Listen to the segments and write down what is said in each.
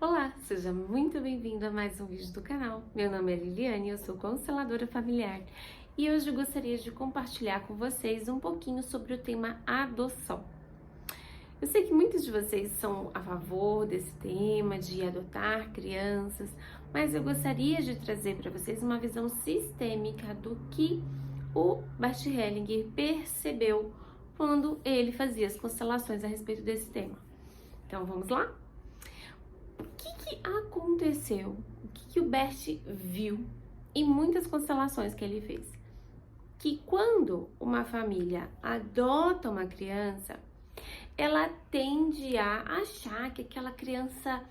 Olá, seja muito bem-vindo a mais um vídeo do canal. Meu nome é Liliane, eu sou consteladora familiar e hoje eu gostaria de compartilhar com vocês um pouquinho sobre o tema adoção. Eu sei que muitos de vocês são a favor desse tema de adotar crianças, mas eu gostaria de trazer para vocês uma visão sistêmica do que o Bert Hellinger percebeu quando ele fazia as constelações a respeito desse tema. Então vamos lá? O que aconteceu? O que o Bert viu em muitas constelações que ele fez? Que quando uma família adota uma criança, ela tende a achar que aquela criança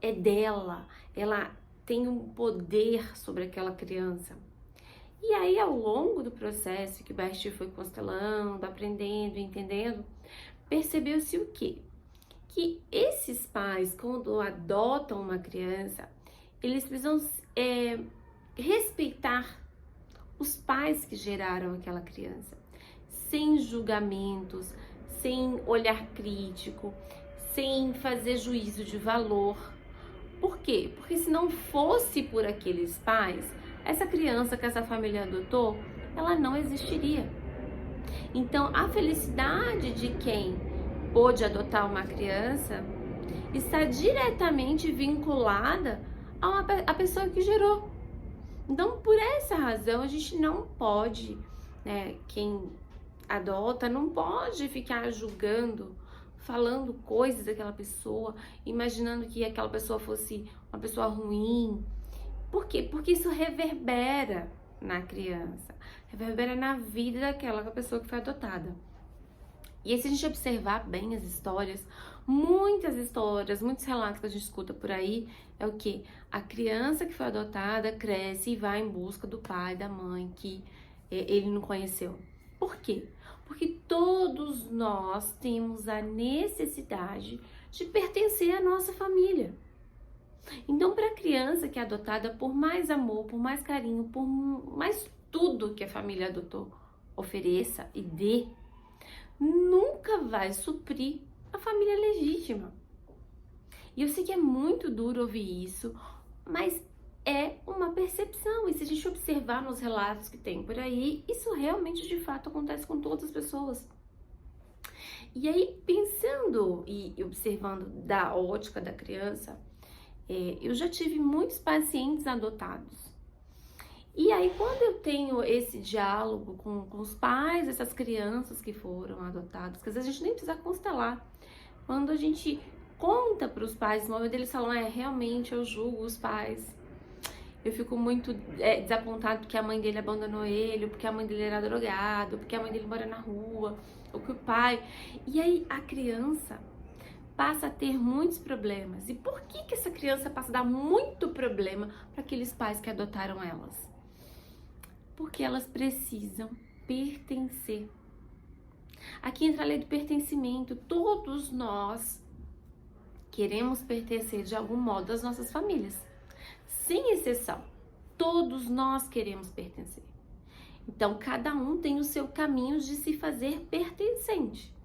é dela, ela tem um poder sobre aquela criança. E aí, ao longo do processo que o Bert foi constelando, aprendendo, entendendo, percebeu-se o quê? Que esses pais, quando adotam uma criança, eles precisam respeitar os pais que geraram aquela criança, sem julgamentos, sem olhar crítico, sem fazer juízo de valor. Por quê? Porque se não fosse por aqueles pais, essa criança que essa família adotou, ela não existiria. Então, a felicidade de quem pôde adotar uma criança está diretamente vinculada à pessoa que gerou. Então, por essa razão, a gente não pode, quem adota, não pode ficar julgando, falando coisas daquela pessoa, imaginando que aquela pessoa fosse uma pessoa ruim. Por quê? Porque isso reverbera na criança, reverbera na vida daquela pessoa que foi adotada. E aí, se a gente observar bem as histórias, muitos relatos que a gente escuta por aí, é o que? A criança que foi adotada cresce e vai em busca do pai, da mãe, que ele não conheceu. Por quê? Porque todos nós temos a necessidade de pertencer à nossa família. Então, para a criança que é adotada, por mais amor, por mais carinho, por mais tudo que a família adotou ofereça e dê, nunca vai suprir a família legítima. E eu sei que é muito duro ouvir isso, mas é uma percepção. E se a gente observar nos relatos que tem por aí, isso realmente de fato acontece com todas as pessoas. E aí, pensando e observando da ótica da criança, eu já tive muitos pacientes adotados. E aí, quando eu tenho esse diálogo com os pais dessas crianças que foram adotadas, que às vezes a gente nem precisa constelar, quando a gente conta para os pais, no momento eles falam, realmente eu julgo os pais, eu fico muito desapontado porque a mãe dele abandonou ele, porque a mãe dele era drogado, porque a mãe dele mora na rua, ou que o pai... E aí, a criança passa a ter muitos problemas. E por que essa criança passa a dar muito problema para aqueles pais que adotaram elas? Porque elas precisam pertencer. Aqui entra a lei do pertencimento. Todos nós queremos pertencer de algum modo às nossas famílias. Sem exceção. Todos nós queremos pertencer. Então, cada um tem o seu caminho de se fazer pertencente.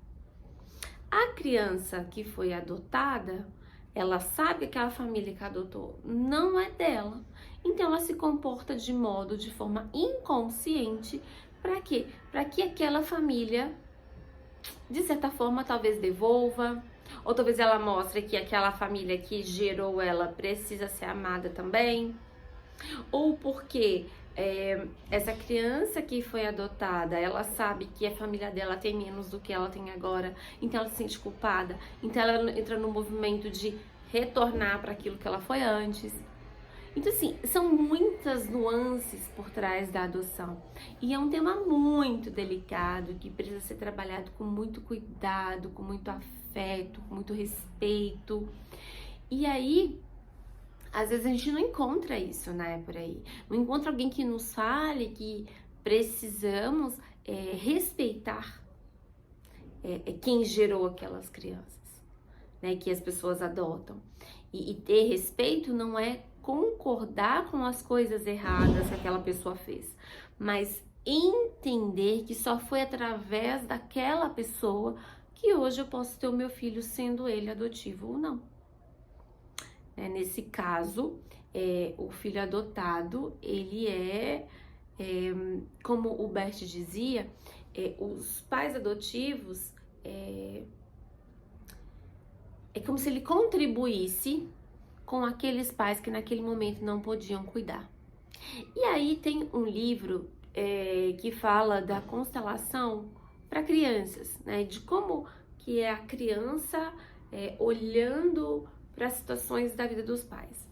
A criança que foi adotada, ela sabe que aquela família que adotou não é dela. Então, ela se comporta de forma inconsciente, para quê? Para que aquela família, de certa forma, talvez devolva, ou talvez ela mostre que aquela família que gerou ela precisa ser amada também, ou porque essa criança que foi adotada, ela sabe que a família dela tem menos do que ela tem agora, então ela se sente culpada, então ela entra no movimento de retornar para aquilo que ela foi antes. Então, assim, são muitas nuances por trás da adoção. E é um tema muito delicado, que precisa ser trabalhado com muito cuidado, com muito afeto, com muito respeito. E aí, às vezes a gente não encontra isso, por aí. Não encontra alguém que nos fale que precisamos respeitar quem gerou aquelas crianças, que as pessoas adotam. E ter respeito não é concordar com as coisas erradas que aquela pessoa fez, mas entender que só foi através daquela pessoa que hoje eu posso ter o meu filho, sendo ele adotivo ou não. né? Nesse caso, o filho adotado, ele como o Bert dizia, os pais adotivos é como se ele contribuísse com aqueles pais que naquele momento não podiam cuidar. E aí tem um livro que fala da constelação para crianças, né? De como que é a criança olhando para as situações da vida dos pais.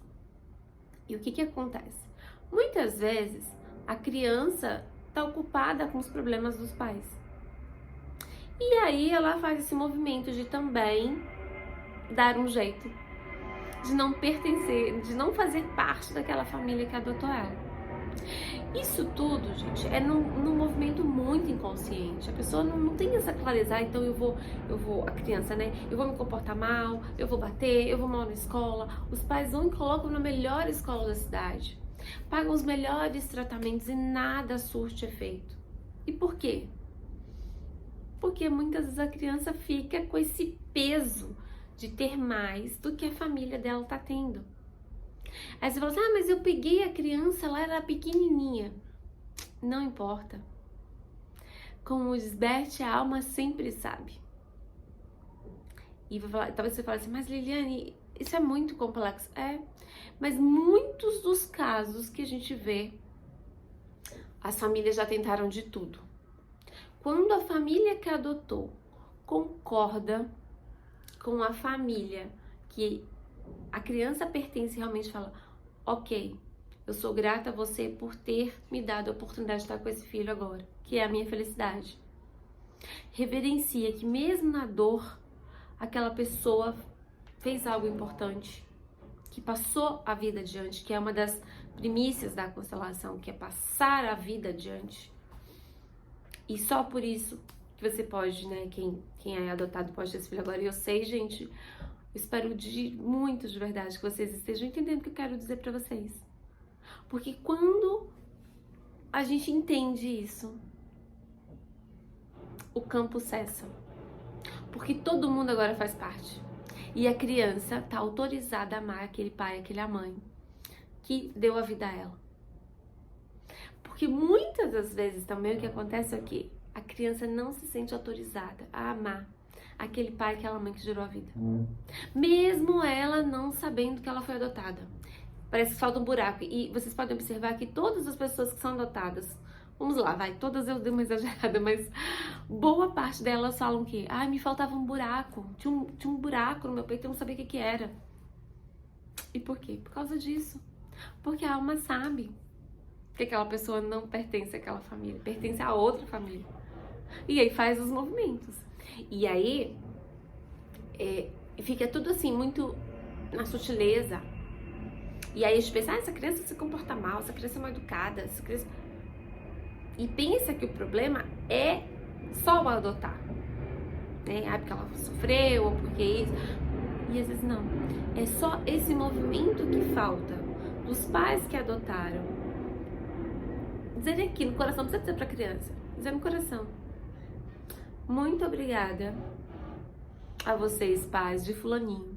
E o que acontece? Muitas vezes a criança está ocupada com os problemas dos pais. E aí ela faz esse movimento de também dar um jeito de não pertencer, de não fazer parte daquela família que adotou ela. Isso tudo, gente, é num movimento muito inconsciente. A pessoa não tem essa clareza, então a criança, né? Eu vou me comportar mal, eu vou bater, eu vou mal na escola. Os pais vão e colocam na melhor escola da cidade, pagam os melhores tratamentos e nada surte efeito. E por quê? Porque muitas vezes a criança fica com esse peso de ter mais do que a família dela tá tendo. Aí você fala assim, mas eu peguei a criança, ela era pequenininha. Não importa. Como diz Bert, a alma sempre sabe. E talvez você fale assim, mas Liliane, isso é muito complexo. Mas muitos dos casos que a gente vê, as famílias já tentaram de tudo. Quando a família que adotou concorda com a família que a criança pertence, realmente fala, ok, eu sou grata a você por ter me dado a oportunidade de estar com esse filho agora, que é a minha felicidade. Reverencia que mesmo na dor, aquela pessoa fez algo importante, que passou a vida adiante, que é uma das primícias da constelação, que é passar a vida adiante. E só por isso que você pode, né, quem é adotado pode ter esse filho agora. E eu sei, gente, eu espero muito de verdade que vocês estejam entendendo o que eu quero dizer pra vocês. Porque quando a gente entende isso, o campo cessa. Porque todo mundo agora faz parte. E a criança tá autorizada a amar aquele pai, aquela mãe que deu a vida a ela. Porque muitas das vezes também o que acontece é que a criança não se sente autorizada a amar aquele pai, aquela mãe que gerou a vida. Mesmo ela não sabendo que ela foi adotada. Parece que falta um buraco. E vocês podem observar que todas as pessoas que são adotadas, vamos lá, todas eu dei uma exagerada, mas boa parte delas falam que, me faltava um buraco. Tinha um buraco no meu peito, eu não sabia o que era. E por quê? Por causa disso. Porque a alma sabe que aquela pessoa não pertence àquela família, pertence a outra família. E aí faz os movimentos. E aí fica tudo assim, muito na sutileza. E aí a gente pensa, essa criança se comporta mal, essa criança é mal educada, essa criança... E pensa que o problema é só o adotar. Porque ela sofreu, ou porque isso. E às vezes não. É só esse movimento que falta dos pais que adotaram. Dizer aqui no coração, não precisa dizer pra criança, dizer no coração. Muito obrigada a vocês, pais de fulaninho,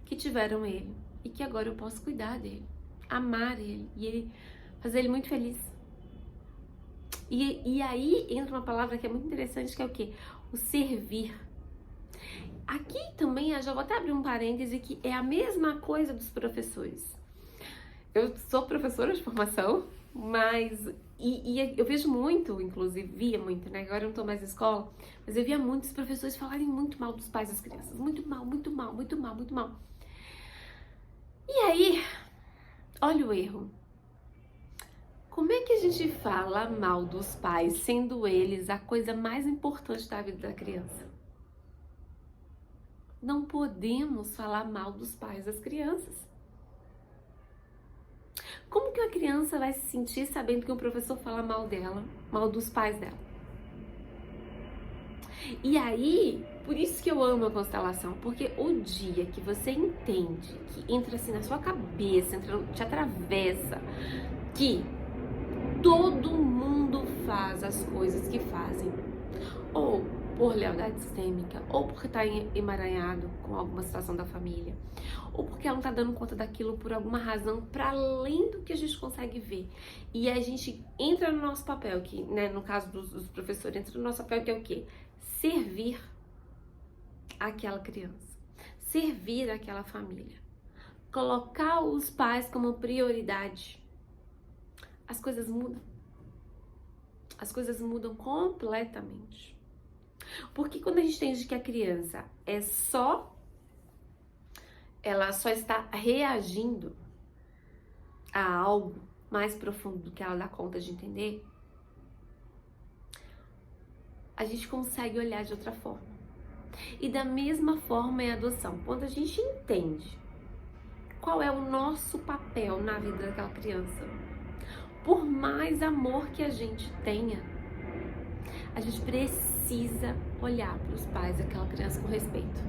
que tiveram ele e que agora eu posso cuidar dele, amar ele e fazer ele muito feliz. E aí entra uma palavra que é muito interessante, que é o quê? O servir. Aqui também, eu já vou até abrir um parêntese, que é a mesma coisa dos professores. Eu sou professora de formação, mas eu vejo muito, inclusive via muito, né? Agora eu não tô mais na escola, mas eu via muitos professores falarem muito mal dos pais das crianças. Muito mal, muito mal, muito mal, muito mal. E aí, olha o erro. Como é que a gente fala mal dos pais, sendo eles a coisa mais importante da vida da criança? Não podemos falar mal dos pais das crianças. Como que uma criança vai se sentir sabendo que um professor fala mal dela, mal dos pais dela? E aí, por isso que eu amo a constelação, porque o dia que você entende, que entra assim na sua cabeça, te atravessa, que todo mundo faz as coisas que fazem, ou por lealdade sistêmica, ou porque está emaranhado com alguma situação da família, ou porque ela não está dando conta daquilo por alguma razão para além do que a gente consegue ver. E a gente entra no nosso papel, que, né, no caso dos professores, entra no nosso papel, que é o quê? Servir aquela criança, servir aquela família, colocar os pais como prioridade. As coisas mudam. As coisas mudam completamente. Porque quando a gente entende que a criança ela só está reagindo a algo mais profundo do que ela dá conta de entender, a gente consegue olhar de outra forma. E da mesma forma é a adoção. Quando a gente entende qual é o nosso papel na vida daquela criança, por mais amor que a gente tenha, a gente precisa olhar para os pais daquela criança com respeito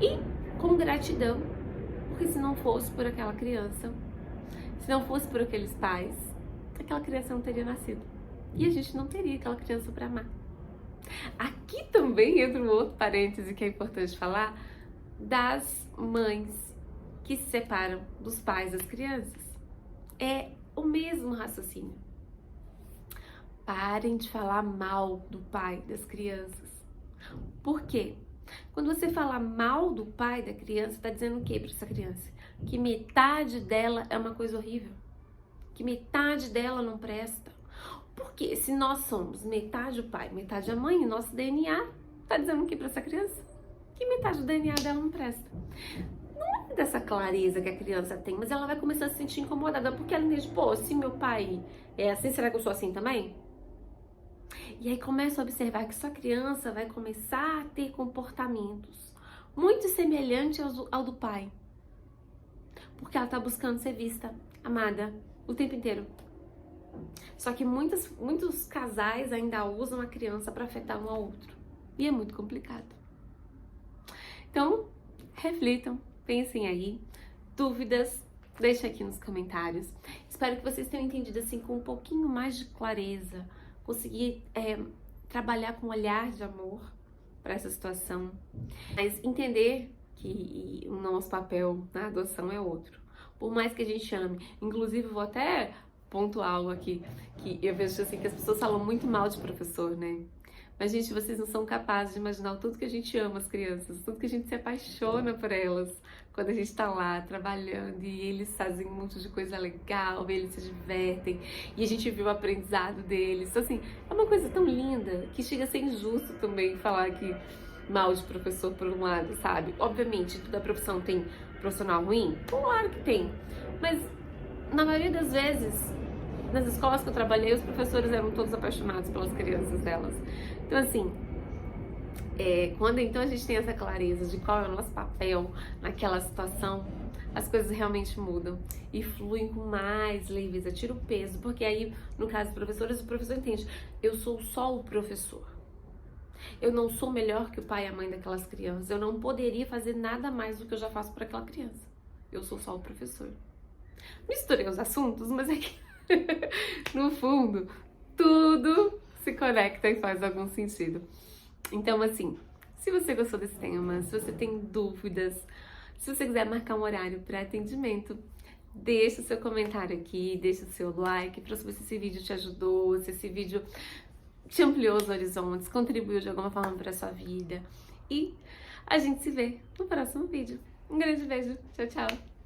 e com gratidão, porque se não fosse por aquela criança, se não fosse por aqueles pais, aquela criança não teria nascido e a gente não teria aquela criança para amar. Aqui também entra um outro parêntese que é importante falar, das mães que se separam dos pais das crianças. É o mesmo raciocínio. Parem de falar mal do pai das crianças. Por quê? Quando você fala mal do pai da criança, está dizendo o quê para essa criança? Que metade dela é uma coisa horrível. Que metade dela não presta. Porque se nós somos metade o pai, metade a mãe, nosso DNA está dizendo o que para essa criança? Que metade do DNA dela não presta. Não é dessa clareza que a criança tem, mas ela vai começar a se sentir incomodada, porque ela entende, pô, se meu pai é assim, será que eu sou assim também? E aí começa a observar que sua criança vai começar a ter comportamentos muito semelhantes ao do pai. Porque ela está buscando ser vista, amada, o tempo inteiro. Só que muitos casais ainda usam a criança para afetar um ao outro. E é muito complicado. Então, reflitam, pensem aí. Dúvidas, deixa aqui nos comentários. Espero que vocês tenham entendido assim com um pouquinho mais de clareza. Conseguir trabalhar com um olhar de amor para essa situação. Mas entender que o nosso papel na adoção é outro. Por mais que a gente ame. Inclusive, vou até pontuar algo aqui, que eu vejo assim que as pessoas falam muito mal de professor, né? Mas, gente, vocês não são capazes de imaginar o tudo que a gente ama as crianças, tudo que a gente se apaixona por elas quando a gente tá lá trabalhando e eles fazem um monte de coisa legal, eles se divertem e a gente vê o aprendizado deles. Então, assim, é uma coisa tão linda que chega a ser injusto também falar que mal de professor por um lado, sabe? Obviamente, toda profissão tem profissional ruim? Claro que tem, mas na maioria das vezes, nas escolas que eu trabalhei, os professores eram todos apaixonados pelas crianças delas. Então, assim, quando então a gente tem essa clareza de qual é o nosso papel naquela situação, as coisas realmente mudam e fluem com mais leveza, tira o peso, porque aí, no caso dos professores, o professor entende, eu sou só o professor. Eu não sou melhor que o pai e a mãe daquelas crianças, eu não poderia fazer nada mais do que eu já faço por aquela criança. Eu sou só o professor. Misturei os assuntos, mas é que, no fundo, tudo se conecta e faz algum sentido. Então, assim, se você gostou desse tema, se você tem dúvidas, se você quiser marcar um horário para atendimento, deixa o seu comentário aqui, deixa o seu like para saber se esse vídeo te ajudou, se esse vídeo te ampliou os horizontes, contribuiu de alguma forma para a sua vida. E a gente se vê no próximo vídeo. Um grande beijo, tchau, tchau!